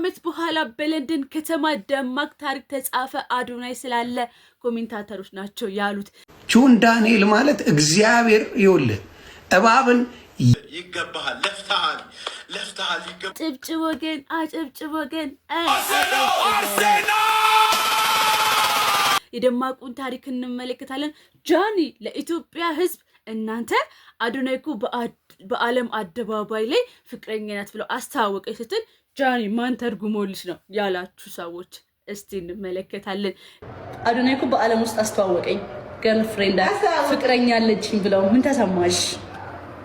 ዓመት በኋላ በለንደን ከተማ ደማቅ ታሪክ ተጻፈ። አዶናይ ስላለ ኮሜንታተሮች ናቸው ያሉት። ጆን ዳንኤል ማለት እግዚአብሔር ይወልህ እባብን ይገባሃል፣ ለፍተሃል ይገባሃል። ጭብጭብ ወገን፣ አጨብጭብ ወገን። የደማቁን ታሪክ እንመለከታለን። ጃኒ ለኢትዮጵያ ሕዝብ እናንተ አዶናይ እኮ በዓለም አደባባይ ላይ ፍቅረኛ ናት ብለው አስተዋወቀች ስትል ጃኒ ማን ተርጉሞልሽ ነው ያላችሁ ሰዎች እስቲ እንመለከታለን። አዶናይ እኮ በዓለም ውስጥ አስተዋወቀኝ ገርልፍሬንድ ፍቅረኛ አለችኝ ብለው ምን ተሰማሽ?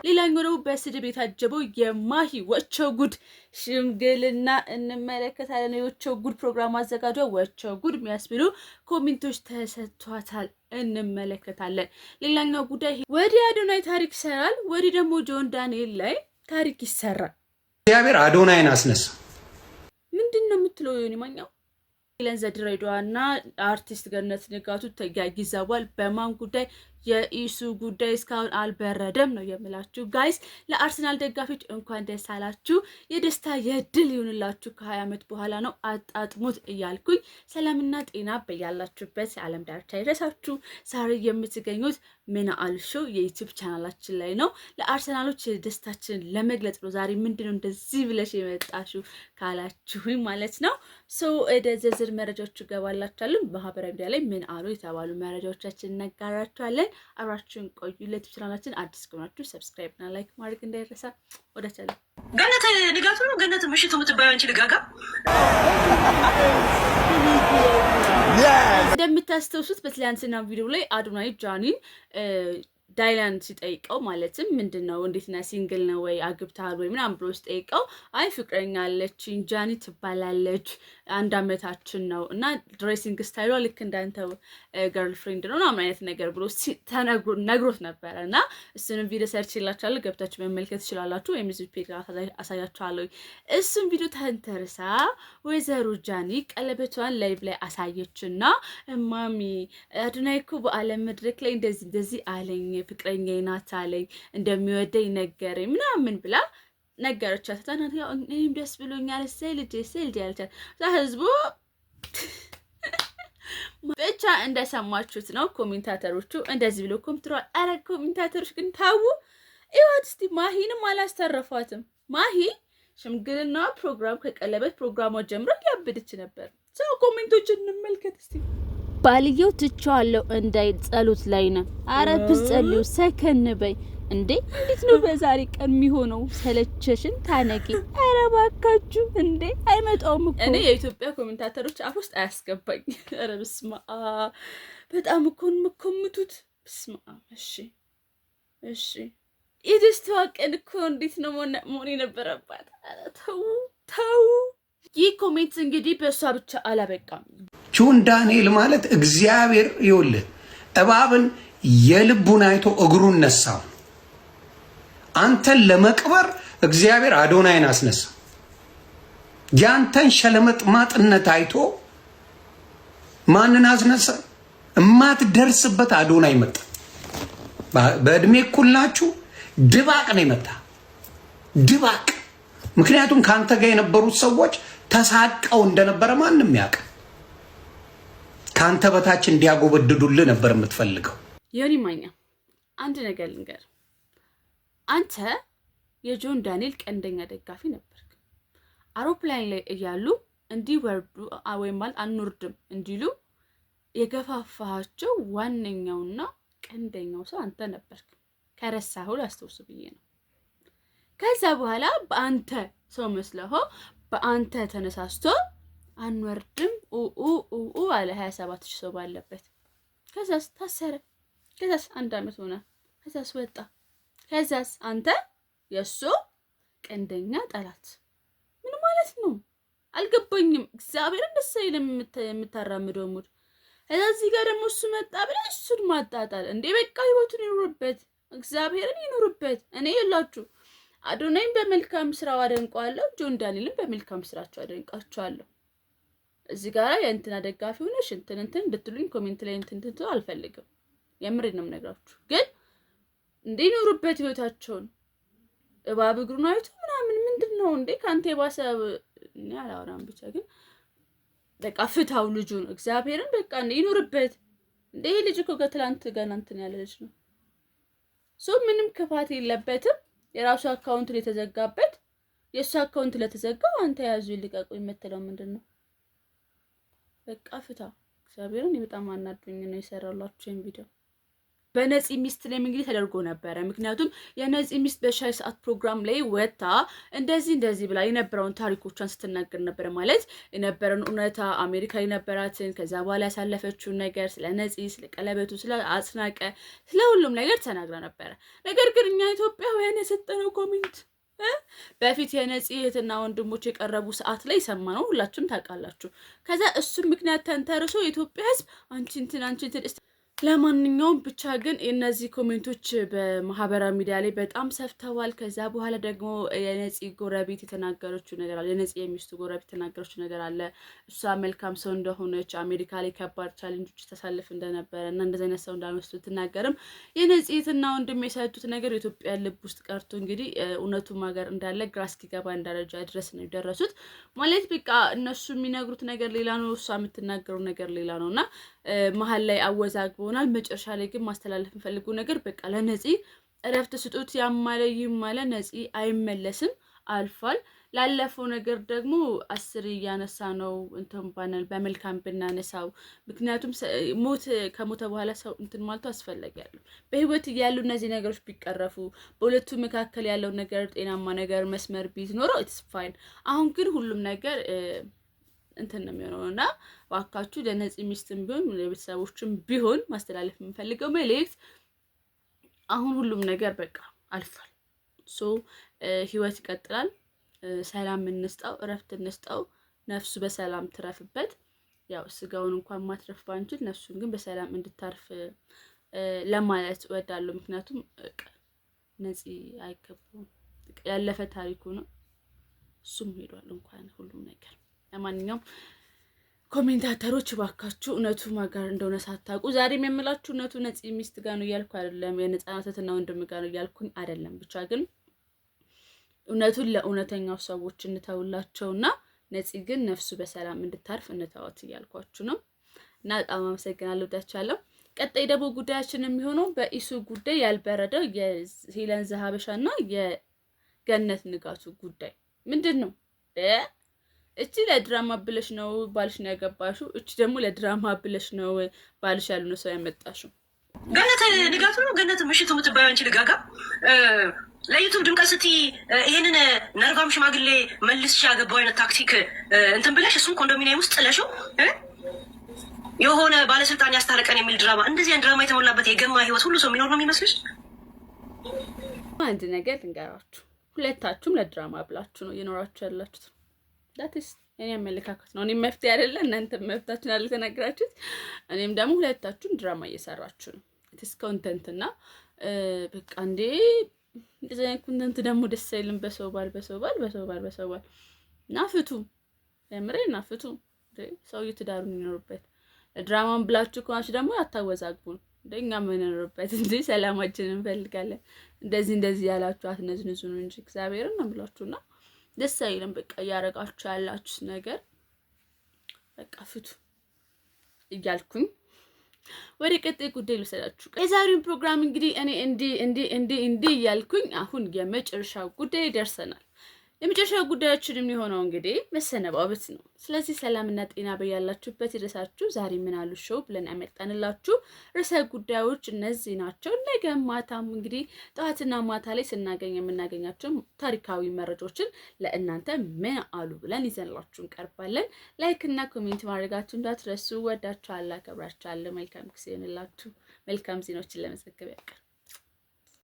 ሌላኛው ደግሞ በስድብ የታጀበው የማሂ ወቸው ጉድ ሽምግልና እንመለከታለን። የወቸው ጉድ ፕሮግራም አዘጋጇ ወቸው ጉድ የሚያስብሉ ኮሜንቶች ተሰጥቷታል፣ እንመለከታለን። ሌላኛው ጉዳይ ወዲህ አዶናይ ታሪክ ይሰራል፣ ወዲህ ደግሞ ጆን ዳንኤል ላይ ታሪክ ይሰራል። እግዚአብሔር አዶናይን አስነሳ። ምንድን ነው የምትለው? ዮኒ ማኛው ለንዘ ድሬዳዋና አርቲስት ገነት ንጋቱ ተያይዘዋል። በማን ጉዳይ? የኢሱ ጉዳይ እስካሁን አልበረደም ነው የምላችሁ። ጋይስ ለአርሰናል ደጋፊዎች እንኳን ደስ አላችሁ፣ የደስታ የድል ይሁንላችሁ። ከ20 ዓመት በኋላ ነው፣ አጣጥሙት እያልኩኝ ሰላምና ጤና በያላችሁበት የዓለም ዳርቻ ይድረሳችሁ። ዛሬ የምትገኙት ምን አልሾ የዩቲዩብ ቻናላችን ላይ ነው። ለአርሰናሎች ደስታችንን ለመግለጽ ነው። ዛሬ ምንድነው እንደዚህ ብለሽ የመጣችሁ ካላችሁኝ ማለት ነው። ሰው ወደ ዝርዝር መረጃዎቹ ገባላችኋለሁ። ማህበራዊ ሚዲያ ላይ ምን አሉ የተባሉ መረጃዎቻችን እነጋራችኋለን። አብራችሁን ቆዩ። ለዩቲዩብ ቻናላችን አዲስ ከሆናችሁ ሰብስክራይብ እና ላይክ ማድረግ እንዳይረሳ። ወደ ቻለ ገነት ንጋቱ ነው። ገነት ምሽቱ የምትባየው አንቺ ልጋጋ እንደምታስተውሱት በትላንትና ቪዲዮ ላይ አዶናይ ጃኒን ዳይላንድ ሲጠይቀው ማለትም ምንድነው እንዴት ነው ሲንግል ነው ወይ አግብታል ወይ ምናምን ብሎ ሲጠይቀው አይ ፍቅረኛ አለችኝ ጃኒ ትባላለች 1 ዓመታችን ነው እና ድሬሲንግ ስታይሏ ልክ እንዳንተው ገርልፍሬንድ ነው ምናምን አይነት ነገር ብሎ ነግሮት ነበረ እና እሱንም ቪዲዮ ሰርች ይላችኋል ገብታችሁ መመልከት ትችላላችሁ ወይም እዚህ ፔጅ አሳያችኋለሁ። እሱም ቪዲዮ ተንተርሳ ወይዘሮ ጃኒ ቀለበቷን ላይቭ ላይ አሳየችና ማሚ አዶናይ እኮ በዓለም መድረክ ላይ እንደዚህ አለኝ ፍቅረኛዬ ናት አለኝ እንደሚወደኝ ነገረኝ ምናምን ብላ ነገረቻት። ታናታው እኔም ደስ ብሎኛል ሰልጅ ያልቻል ህዝቡ ብቻ እንደሰማችሁት ነው። ኮሜንታተሮቹ እንደዚህ ብሎ ኮምትሯል። አረ ኮሜንታተሮች ግን ታው ይወት እስቲ ማሂንም አላስተረፏትም። ማሂ ሽምግልና ፕሮግራም ከቀለበት ፕሮግራሟ ጀምሮ ያብድች ነበር። ሰው ኮሜንቶችን እንመልከት እስቲ። ባልየው ትቻለው እንዳይል ጸሎት ላይ ነው። አረ ብትጸልዩ ሰከን በይ እንዴ! እንዴት ነው በዛሬ ቀን የሚሆነው? ሰለቸሽን ታነቂ። አረ ባካችሁ እንዴ! አይመጣውም እኮ እኔ የኢትዮጵያ ኮሜንታተሮች አፍ ውስጥ አያስገባኝ። አረ በስመ አብ በጣም እኮ ምኮምቱት በስመ አብ። እሺ የደስታዋ ቀን እኮ እንዴት ነው መሆን የነበረባት? አረ ተው። ይህ ኮሜንት እንግዲህ በእሷ ብቻ አላበቃም። ጆን ዳንኤል ማለት እግዚአብሔር ይወልህ እባብን የልቡን አይቶ እግሩን ነሳው። አንተን ለመቅበር እግዚአብሔር አዶናይን አስነሳ። ያንተን ሸለመጥማጥነት አይቶ ማንን አስነሳ? እማትደርስበት አዶናይ መጣ። በእድሜ እኩል ናችሁ። ድባቅ ነው የመጣ ድባቅ። ምክንያቱም ካንተ ጋር የነበሩት ሰዎች ተሳቀው እንደነበረ ማንም ያውቅ። ካንተ በታች እንዲያጎበድዱልህ ነበር የምትፈልገው። ዮኒ ማኛ አንድ ነገር ልንገር፣ አንተ የጆን ዳንኤል ቀንደኛ ደጋፊ ነበርክ። አውሮፕላን ላይ እያሉ እንዲወርዱ ወይም ማለት አንወርድም እንዲሉ የገፋፋቸው ዋነኛውና ቀንደኛው ሰው አንተ ነበርክ። ከረሳሁ ላስታውስ ብዬ ነው። ከዛ በኋላ በአንተ ሰው መስለሆ በአንተ ተነሳስቶ አንወርድም አለ 27,000 ሰው ባለበት። ከዛስ ታሰረ። ከዛስ 1 ዓመት ሆነ። ከዛስ ወጣ። ከዛስ አንተ የሱ ቀንደኛ ጠላት። ምን ማለት ነው አልገባኝም። እግዚአብሔር እንደሰ ይለም የምታራምደው ሙድ እዚህ ጋር ደግሞ እሱ መጣ ብለህ እሱን ማጣጣል እንዴ! በቃ ህይወቱን ይኑርበት፣ እግዚአብሔርን ይኑርበት። እኔ የላችሁ አዶናይን በመልካም ስራው አደንቀዋለሁ፣ ጆን ዳንኤልን በመልካም ስራቸው አደንቃቸዋለሁ። እዚህ ጋር የእንትና ደጋፊ ሆነሽ እንትን እንድትሉኝ ኮሜንት ላይ እንትን አልፈልግም። የምሬን ነው የምነግራችሁ። ግን እንዲኖሩበት ህይወታቸውን እባብ እግሩን አይቶ ምናምን ምንድነው እንዴ? ካንተ የባሰ እኔ አላወራም ብቻ ግን በቃ ፍታው ልጁን እግዚአብሔርን በቃ ይኑርበት እንደ ይሄ ልጅ እኮ ከትላንት ገና እንትን ያለ ልጅ ነው ምንም ክፋት የለበትም የራሱ አካውንት ላይ ተዘጋበት የሱ አካውንት ለተዘጋው አንተ ያዙ ይልቀቁ የምትለው ምንድነው በቃ ፍታ እግዚአብሔርን በጣም አናዱኝ ነው የሰራላችሁ ቪዲዮ በነፂ ሚስት ላይ እንግዲህ ተደርጎ ነበር ምክንያቱም የነፂ ሚስት በሻይ ሰዓት ፕሮግራም ላይ ወጣ እንደዚህ ብላ የነበረውን ታሪኮቿን ስትናገር ነበር ማለት የነበረውን እውነታ አሜሪካ የነበራትን ከዛ በኋላ ያሳለፈችው ነገር ስለ ነፂ ስለ ቀለበቱ ስለ አጽናቀ ስለ ሁሉም ነገር ተናግራ ነበር ነገር ግን እኛ ኢትዮጵያውያን የሰጠነው ኮሜንት በፊት የነፂ እህትና ወንድሞች የቀረቡ ሰዓት ላይ ሰማነው ሁላችሁም ታውቃላችሁ ከዛ እሱ ምክንያት ተንተርሶ የኢትዮጵያ ሕዝብ አንቺ እንትን ለማንኛውም ብቻ ግን እነዚህ ኮሜንቶች በማህበራዊ ሚዲያ ላይ በጣም ሰፍተዋል ከዛ በኋላ ደግሞ የነፂ ጎረቤት የተናገረችው ነገር አለ የነፂ የሚስቱ ጎረቤት የተናገረችው ነገር አለ እሷ መልካም ሰው እንደሆነች አሜሪካ ላይ ከባድ ቻሌንጆች ተሳልፍ እንደነበረ እና እንደዚህ አይነት ሰው እንዳልመስሉ ተናገርም የነፂ እህትና ወንድም የሰጡት ነገር ኢትዮጵያ ልብ ውስጥ ቀርቶ እንግዲህ እውነቱ ማገር እንዳለ ግራ እስኪገባ እንደረጃ ድረስ ነው የደረሱት ማለት በቃ እነሱ የሚነግሩት ነገር ሌላ ነው እሷ የምትናገረው ነገር ሌላ ነውና መሀል ላይ አወዛግቦናል መጨረሻ ላይ ግን ማስተላለፍ እንፈልገው ነገር በቃ ለነፂ እረፍት ስጡት ያማለ ነፂ አይመለስም አልፏል ላለፈው ነገር ደግሞ 10 እያነሳ ነው እንትን ባነል በመልካም ብናነሳው ምክንያቱም ሞት ከሞተ በኋላ ሰው እንትን ማለት አስፈልጋለሁ በህይወት ያሉ እነዚህ ነገሮች ቢቀረፉ በሁለቱ መካከል ያለው ነገር ጤናማ ነገር መስመር ቢኖረው ኢትስ ፋይን አሁን ግን ሁሉም ነገር እንትን ነው የሚሆነውና ዋካችሁ ለነፂ ሚስትም ቢሆን ለቤተሰቦችም ቢሆን ማስተላለፍ የምፈልገው መልእክት አሁን ሁሉም ነገር በቃ አልፏል ህይወት ይቀጥላል ሰላም እንስጣው እረፍት እንስጣው ነፍሱ በሰላም ትረፍበት ያው ስጋውን እንኳን ማትረፍ ባንችል ነፍሱን ግን በሰላም እንድታርፍ ለማለት እወዳለሁ ምክንያቱም ነፂ አይገባውም ያለፈ ታሪኩ ነው እሱም ሄዷል እንኳን ሁሉም ነገር ለማንኛውም ኮሜንታተሮች ባካችሁ እውነቱ ማጋር እንደሆነ ሳታውቁ ዛሬም የምላችሁ እውነቱ ነፂ ሚስት ጋር ነው እያልኩ አይደለም የነፃነትና ወንድም ጋር ነው እያልኩኝ አይደለም ብቻ ግን እውነቱን ለእውነተኛው ሰዎች እንተውላቸውና ነፂ ግን ነፍሱ በሰላም እንድታርፍ እንተዋት እያልኳችሁ ነው እና በጣም አመሰግናለሁ ዳቻለሁ ቀጣይ ደግሞ ጉዳያችን የሚሆነው በኢሱ ጉዳይ ያልበረደው የሄለን ዘሀበሻና የገነት ንጋቱ ጉዳይ ምንድነው እቺ ለድራማ ብለሽ ነው ባልሽ ነው ያገባሽው እቺ ደግሞ ለድራማ ብለሽ ነው ባልሽ ያልሆነ ሰው ያመጣሽው ገነት ንጋቱ ነው ገነት ምሽቱ የምትባየው አንቺ ልጋጋ ለዩቱብ ድምቀት ስቲ ይሄንን ነርቫም ሽማግሌ መልስሽ ያገባው አይነት ታክቲክ እንትን ብለሽ እሱን ኮንዶሚኒየም ውስጥ ጥለሽው የሆነ ባለስልጣን ያስታረቀን የሚል ድራማ እንደዚህ ድራማ የተሞላበት የገማ ህይወት ሁሉ ሰው የሚኖር ነው የሚመስልሽ አንድ ነገር ልንገራችሁ ሁለታችሁም ለድራማ ብላችሁ ነው እየኖራችሁ ያላችሁት ዳትስ እኔ አመለካከት ነው እኔ መፍትሄ አይደለ እናንተ መፍታችሁን አልተናገራችሁት እኔም ደግሞ ሁለታችሁም ድራማ እየሰራችሁ ነው ኢትስ ኮንተንት እና በቃ እንዴ እንደዚህ ኮንተንት ደግሞ ደስ አይልም በሰው ባል ናፍቱ የምሬ ናፍቱ ሰው ይትዳሩን ይኖርበት ድራማን ብላችሁ ከሆነች ደግሞ አታወዛግቡን እንደኛ ምን እንኖርበት እንዴ ሰላማችንን እንፈልጋለን እንደዚህ ያላችሁ አትነዝንዙን እንጂ እግዚአብሔርን ነው ብላችሁና ደስ አይልም በቃ ያረጋችሁ ያላችሁት ነገር በቃ ፍቱ እያልኩኝ ወደ ቀጣይ ጉዳይ ልሰዳችሁ የዛሬውን ፕሮግራም እንግዲህ እኔ እንዲ እያልኩኝ አሁን የመጨረሻው ጉዳይ ደርሰናል የመጨረሻው ጉዳያችን የሚሆነው እንግዲህ መሰነባበት ነው ስለዚህ ሰላምና ጤና በያላችሁበት ይድረሳችሁ ዛሬ ምን አሉ ሾው ብለን አመጣንላችሁ ርዕሰ ጉዳዮች እነዚህ ናቸው ነገ ማታም እንግዲህ ጠዋትና ማታ ላይ ስናገኝ የምናገኛቸው ታሪካዊ መረጃዎችን ለእናንተ ምን አሉ ብለን ይዘንላችሁ እንቀርባለን ላይክ እና ኮሜንት ማድረጋችሁ እንዳትረሱ ወዳችኋለሁ አከብራችኋለሁ መልካም ጊዜ ይሁንላችሁ መልካም ዜናዎችን ለመዘገብ ያቀር